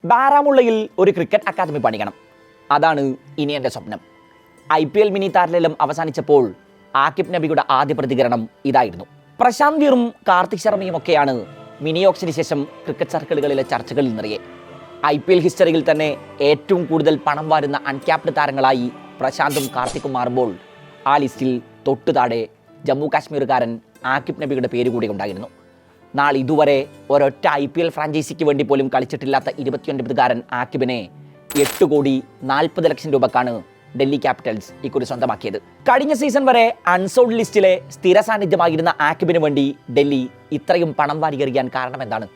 ബാരാമുള്ളയിൽ ഒരു cricket academy പണിയണം. അതാണ് ഇനി എൻ്റെ സ്വപ്നം. IPL മിനി താരലേലം അവസാനിച്ചപ്പോൾ ആകിബ് നബിയുടെ ആദ്യ പ്രതികരണം ഇതായിരുന്നു. പ്രശാന്ത് വീറും കാർത്തിക് ശർമ്മയും ഒക്കെയാണ് മിനി ഓപ്ഷന് ശേഷം ക്രിക്കറ്റ് സർക്കിളുകളിലെ ചർച്ചകളിൽ നിറയെ. IPL ഹിസ്റ്ററിയിൽ തന്നെ ഏറ്റവും കൂടുതൽ പണം വാരുന്ന അൺക്യാപ്ഡ് താരങ്ങളായി പ്രശാന്തും കാർത്തിക്കും മാറുമ്പോൾ ആ ലിസ്റ്റിൽ തൊട്ടു താഴെ ജമ്മു കാശ്മീരുകാരൻ ആകിബ് നബിയുടെ പേര് കൂടി ഉണ്ടായിരുന്നു. ഇതുവരെ ഒരൊറ്റ IPL ഫ്രാഞ്ചൈസിക്ക് വേണ്ടി പോലും കളിച്ചിട്ടില്ലാത്ത 29കാരൻ ആകിബിനെ 8,40,00,000 രൂപക്കാണ് ഡൽഹി ക്യാപിറ്റൽസ് ഇക്കുറി സ്വന്തമാക്കിയത്. കഴിഞ്ഞ സീസൺ വരെ അൺസോൾഡ് ലിസ്റ്റിലെ സ്ഥിര സാന്നിധ്യമായിരുന്ന ആകിബിന് വേണ്ടി ഡൽഹി ഇത്രയും പണം വാരിയെറിയാൻ കാരണം എന്താണ്?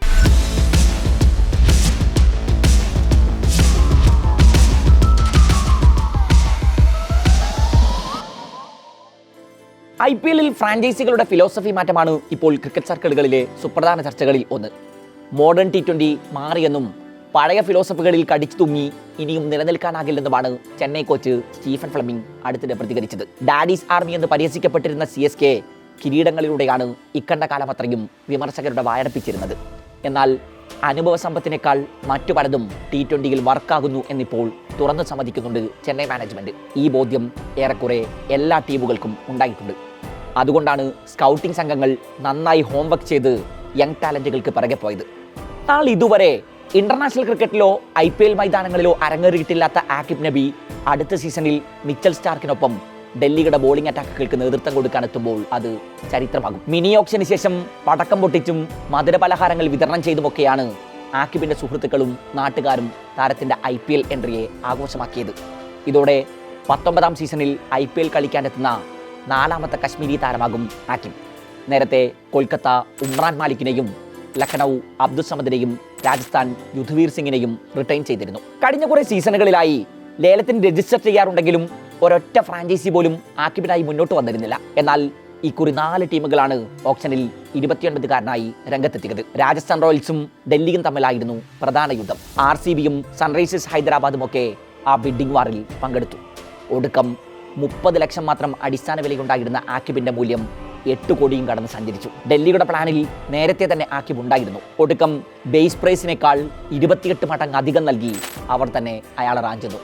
IPLൽ ഫ്രാഞ്ചൈസികളുടെ ഫിലോസഫി മാറ്റമാണ് ഇപ്പോൾ ക്രിക്കറ്റ് സർക്കിളുകളിലെ സുപ്രധാന ചർച്ചകളിൽ ഒന്ന്. മോഡേൺ T20 മാറിയെന്നും പഴയ ഫിലോസഫികളിൽ കടിച്ചു തൂങ്ങി ഇനിയും നിലനിൽക്കാനാകില്ലെന്നുമാണ് ചെന്നൈ കോച്ച് സ്റ്റീഫൻ ഫ്ലെമിംഗ് അടുത്തിടെ പ്രതികരിച്ചത്. ഡാഡീസ് ആർമി എന്ന് പരിഹസിക്കപ്പെട്ടിരുന്ന CSK കിരീടങ്ങളിലൂടെയാണ് ഇക്കണ്ട കാലം അത്രയും വിമർശകരുടെ വായടപ്പിച്ചിരുന്നത്. എന്നാൽ അനുഭവ സമ്പത്തിനേക്കാൾ മറ്റു പലതും T20യിൽ വർക്കാകുന്നു എന്നിപ്പോൾ തുറന്നു സമ്മതിക്കുന്നുണ്ട് ചെന്നൈ മാനേജ്മെന്റ്. ഈ ബോധ്യം ഏറെക്കുറെ എല്ലാ ടീമുകൾക്കും ഉണ്ടായിട്ടുണ്ട്. അതുകൊണ്ടാണ് സ്കൗട്ടിംഗ് സംഘങ്ങൾ നന്നായി ഹോംവർക്ക് ചെയ്ത് യങ് ടാലന്റുകൾക്ക് പിറകെ പോയത്. ഇതുവരെ ഇന്റർനാഷണൽ ക്രിക്കറ്റിലോ IPL മൈതാനങ്ങളിലോ അരങ്ങേറിയിട്ടില്ലാത്ത ആകിബ് നബി അടുത്ത സീസണിൽ മിച്ചൽ സ്റ്റാർക്കിനൊപ്പം ഡൽഹിയുടെ ബോളിംഗ് അറ്റാക്കുകൾക്ക് നേതൃത്വം കൊടുക്കാനെത്തുമ്പോൾ അത് ചരിത്രമാകും. മിനി ഓപ്ഷന് ശേഷം പടക്കം പൊട്ടിച്ചും മധുരപലഹാരങ്ങൾ വിതരണം ചെയ്തുമൊക്കെയാണ് ആകിബിന്റെ സുഹൃത്തുക്കളും നാട്ടുകാരും താരത്തിന്റെ IPL എൻട്രിയെ ആഘോഷമാക്കിയത്. ഇതോടെ 19ാം സീസണിൽ IPL കളിക്കാനെത്തുന്ന 4ാമത്തെ കശ്മീരി താരമാകും ആകിബ്. നേരത്തെ കൊൽക്കത്ത ഉമ്രാൻ മാലിക്കിനെയും ലഖ്നൗ അബ്ദുൾ സമദിനെയും രാജസ്ഥാൻ യുധവീർ സിംഗിനെയും റിട്ടൈൻ ചെയ്തിരുന്നു. കഴിഞ്ഞ കുറേ സീസണുകളിലായി ലേലത്തിന് രജിസ്റ്റർ ചെയ്യാറുണ്ടെങ്കിലും ഒരൊറ്റ ഫ്രാഞ്ചൈസി പോലും ആകിബിനായി മുന്നോട്ട് വന്നിരുന്നില്ല. എന്നാൽ ഇക്കുറി 4 ടീമുകളാണ് ഓപ്ഷനിൽ 29കാരനായി രംഗത്തെത്തിയത്. രാജസ്ഥാൻ റോയൽസും ഡൽഹിയും തമ്മിലായിരുന്നു പ്രധാന യുദ്ധം. RCBയും സൺറൈസേഴ്സ് ഹൈദരാബാദും ഒക്കെ ആ ബിഡിംഗ് വാറിൽ പങ്കെടുത്തു. ഒടുക്കം 30 ലക്ഷം മാത്രം അടിസ്ഥാന വിലയുണ്ടായിരുന്ന ആകിബിന്റെ മൂല്യം 8 കോടിയും കടന്ന് സഞ്ചരിച്ചു. ഡൽഹിയുടെ പ്ലാനിൽ നേരത്തെ തന്നെ ആകിബ് ഉണ്ടായിരുന്നു. ഒടുക്കം ബേസ് പ്രൈസിനേക്കാൾ 28 മടങ്ങ് അധികം നൽകി അവർ തന്നെ അയാളെ റാഞ്ചുന്നു.